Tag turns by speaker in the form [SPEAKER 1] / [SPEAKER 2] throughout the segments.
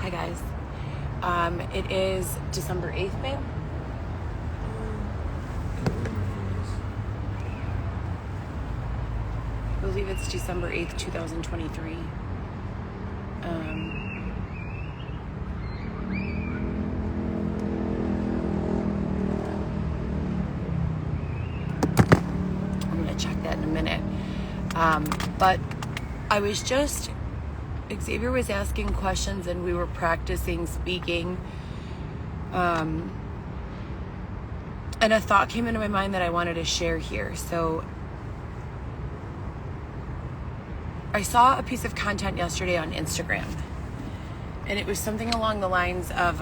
[SPEAKER 1] Hi guys. It is December 8th, babe. I believe it's December 8th, 2023. I'm going to check that in a minute. But I was just, Xavier was asking questions and we were practicing speaking. And a thought came into my mind that I wanted to share here. So I saw a piece of content yesterday on Instagram, and it was something along the lines of,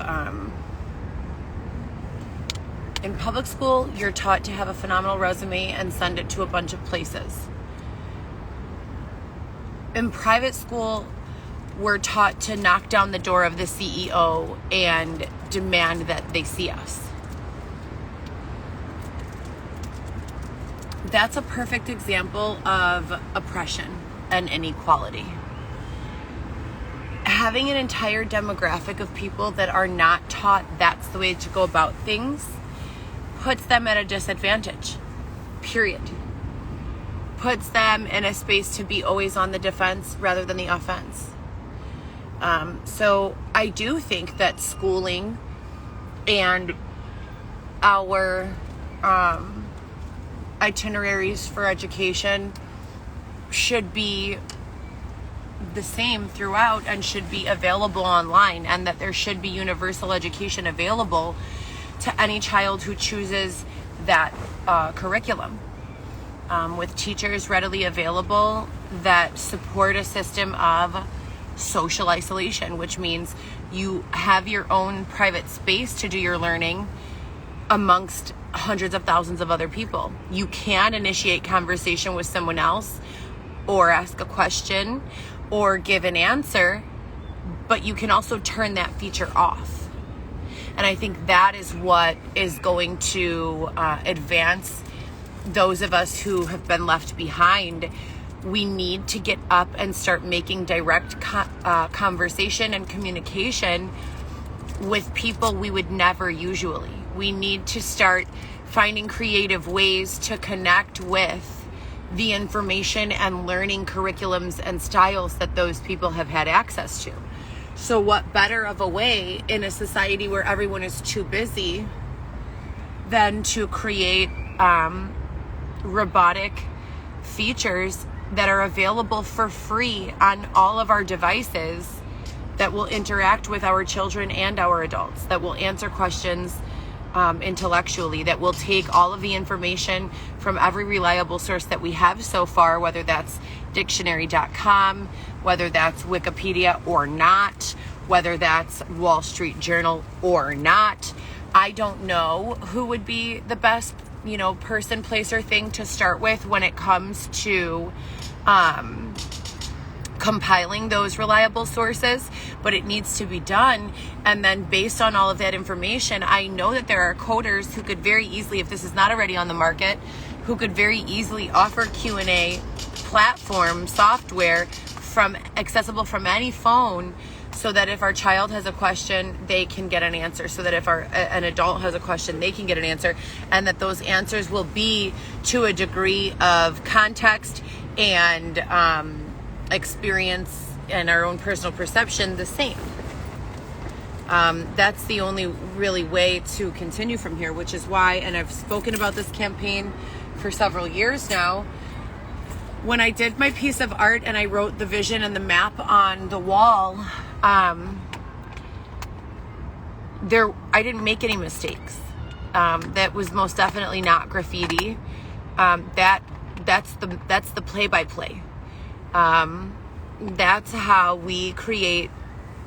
[SPEAKER 1] in public school, you're taught to have a phenomenal resume and send it to a bunch of places. In private school, we're taught to knock down the door of the CEO and demand that they see us. That's a perfect example of oppression and inequality. Having an entire demographic of people that are not taught that's the way to go about things puts them at a disadvantage, period. Puts them in a space to be always on the defense rather than the offense. So I do think that schooling and our itineraries for education should be the same throughout and should be available online, and that there should be universal education available to any child who chooses that curriculum, with teachers readily available that support a system of social isolation, which means you have your own private space to do your learning amongst hundreds of thousands of other people. You can initiate conversation with someone else or ask a question or give an answer, but you can also turn that feature off. And I think that is what is going to advance those of us who have been left behind. We need to get up and start making direct conversation and communication with people we would never usually. We need to start finding creative ways to connect with the information and learning curriculums and styles that those people have had access to. So what better of a way in a society where everyone is too busy than to create robotic features that are available for free on all of our devices that will interact with our children and our adults, that will answer questions intellectually, that will take all of the information from every reliable source that we have so far, whether that's dictionary.com, whether that's Wikipedia or not, whether that's Wall Street Journal or not. I don't know who would be the best, person, place, or thing to start with when it comes to compiling those reliable sources, but it needs to be done. And then based on all of that information, I know that there are coders who could very easily, if this is not already on the market, who could very easily offer Q&A platform software accessible from any phone, so that if our child has a question, they can get an answer, so that if an adult has a question, they can get an answer, and that those answers will be to a degree of context and experience and our own personal perception the same. That's the only really way to continue from here, which is why, and I've spoken about this campaign for several years now, when I did my piece of art and I wrote the vision and the map on the wall, I didn't make any mistakes. That was most definitely not graffiti. That's the play-by-play. That's how we create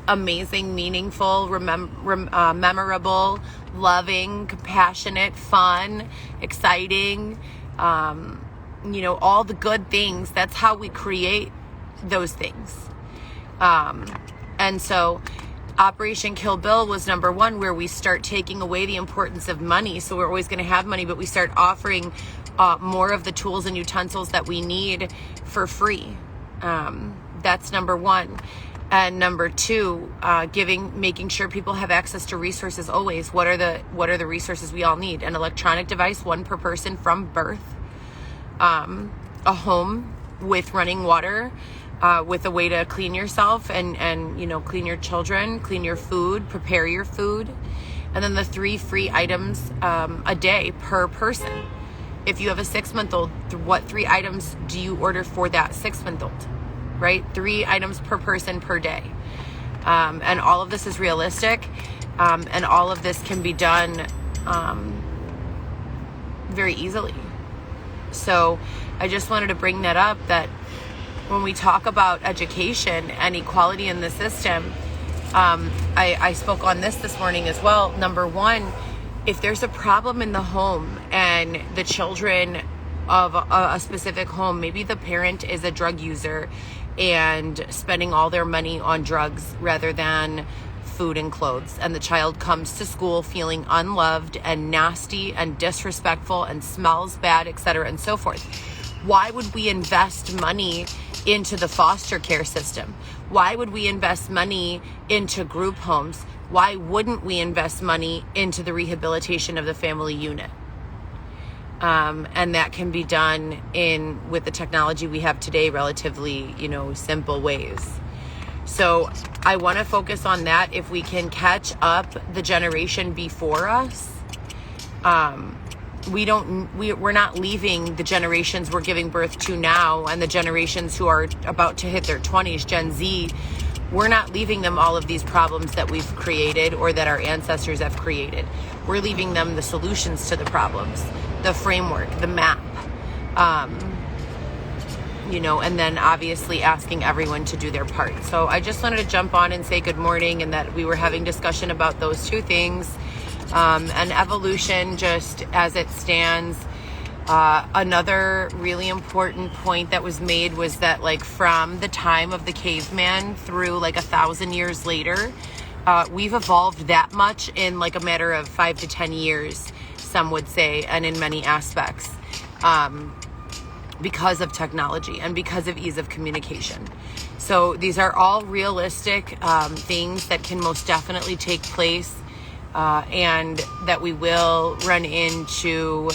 [SPEAKER 1] amazing, meaningful, memorable, loving, compassionate, fun, exciting, all the good things. That's how we create those things. And so Operation Kill Bill was number one, where we start taking away the importance of money. So we're always going to have money, but we start offering more of the tools and utensils that we need for free. That's number one. And number two, making sure people have access to resources always. What are the resources we all need? An electronic device, one per person from birth, a home with running water, with a way to clean yourself and clean your children, clean your food, prepare your food. And then the 3 free items a day per person. If you have a 6-month-old, what 3 items do you order for that 6-month-old? Right? 3 items per person per day. And all of this is realistic. And all of this can be done very easily. So I just wanted to bring that up, that when we talk about education and equality in the system, I spoke on this morning as well. Number one, if there's a problem in the home and the children of a specific home, maybe the parent is a drug user and spending all their money on drugs rather than food and clothes, and the child comes to school feeling unloved and nasty and disrespectful and smells bad, etc., and so forth. Why would we invest money into the foster care system? Why would we invest money into group homes? Why wouldn't we invest money into the rehabilitation of the family unit? And that can be done with the technology we have today, relatively, simple ways. So I want to focus on that. If we can catch up the generation before us, we're not leaving the generations we're giving birth to now and the generations who are about to hit their 20s, Gen Z, we're not leaving them all of these problems that we've created or that our ancestors have created. We're leaving them the solutions to the problems, the framework, the map, and then obviously asking everyone to do their part. So I just wanted to jump on and say good morning, and that we were having discussion about those 2 things. And evolution, just as it stands. Another really important point that was made was that, from the time of the caveman through 1,000 years later, we've evolved that much in a matter of 5 to 10 years, some would say, and in many aspects, because of technology and because of ease of communication. So these are all realistic things that can most definitely take place, and that we will run into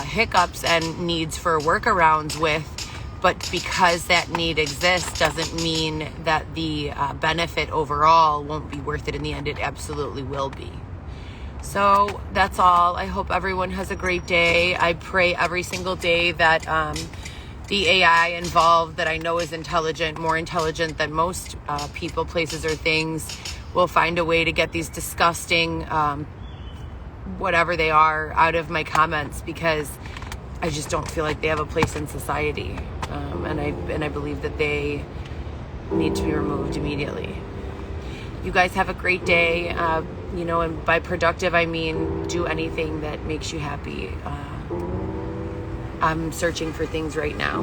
[SPEAKER 1] hiccups and needs for workarounds with, but because that need exists doesn't mean that the benefit overall won't be worth it in the end. It absolutely will be. So that's all. I hope everyone has a great day. I pray every single day that the AI involved, that I know is intelligent, more intelligent than most people, places, or things, will find a way to get these disgusting whatever they are out of my comments, because I just don't feel like they have a place in society, and I believe that they need to be removed immediately. You guys have a great day, and by productive I mean do anything that makes you happy. I'm searching for things right now.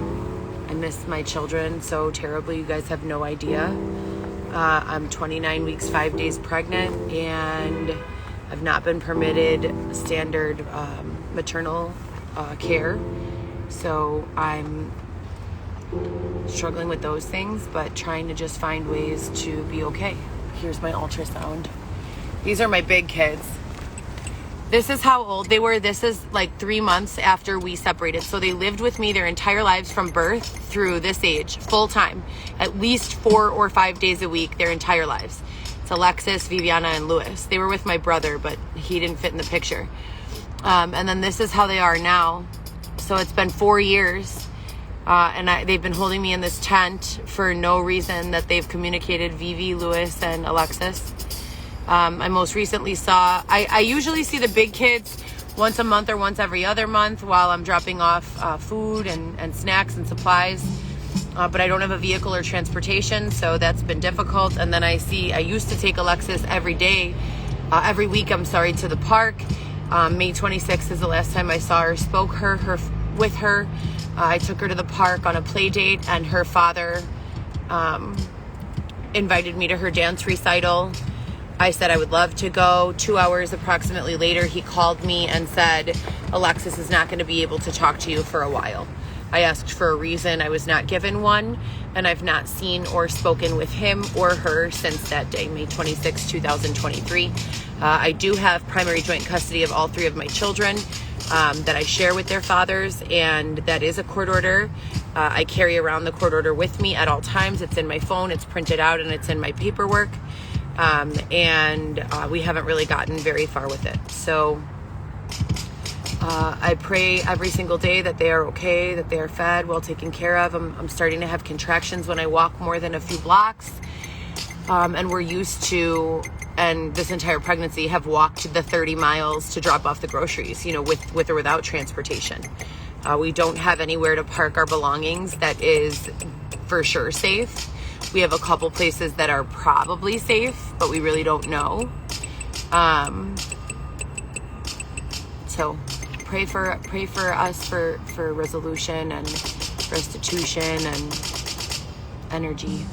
[SPEAKER 1] I miss my children so terribly, you guys have no idea. I'm 29 weeks, 5 days pregnant, and I've not been permitted standard maternal care. So I'm struggling with those things, but trying to just find ways to be okay. Here's my ultrasound. These are my big kids. This is how old they were. This is 3 months after we separated. So they lived with me their entire lives from birth through this age, full time, at least 4 or 5 days a week, their entire lives. It's Alexis, Viviana, and Louis. They were with my brother, but he didn't fit in the picture. And then this is how they are now. So it's been 4 years, and they've been holding me in this tent for no reason that they've communicated, Vivi, Louis, and Alexis. I most recently I usually see the big kids once a month or once every other month while I'm dropping off food and snacks and supplies. But I don't have a vehicle or transportation, so that's been difficult. And then I used to take Alexis every week, to the park. May 26th is the last time I saw her, spoke with her. I took her to the park on a play date, and her father invited me to her dance recital. I said I would love to go. 2 hours approximately later, he called me and said, Alexis is not going to be able to talk to you for a while. I asked for a reason. I was not given one, and I've not seen or spoken with him or her since that day, May 26, 2023. I do have primary joint custody of all 3 of my children that I share with their fathers, and that is a court order. I carry around the court order with me at all times. It's in my phone, it's printed out, and it's in my paperwork. And we haven't really gotten very far with it. So I pray every single day that they are okay, that they are fed, well taken care of. I'm starting to have contractions when I walk more than a few blocks. And we're used to, and this entire pregnancy, have walked the 30 miles to drop off the groceries, with or without transportation. We don't have anywhere to park our belongings that is for sure safe. We have a couple places that are probably safe, but we really don't know. So pray for us for resolution and restitution and energy.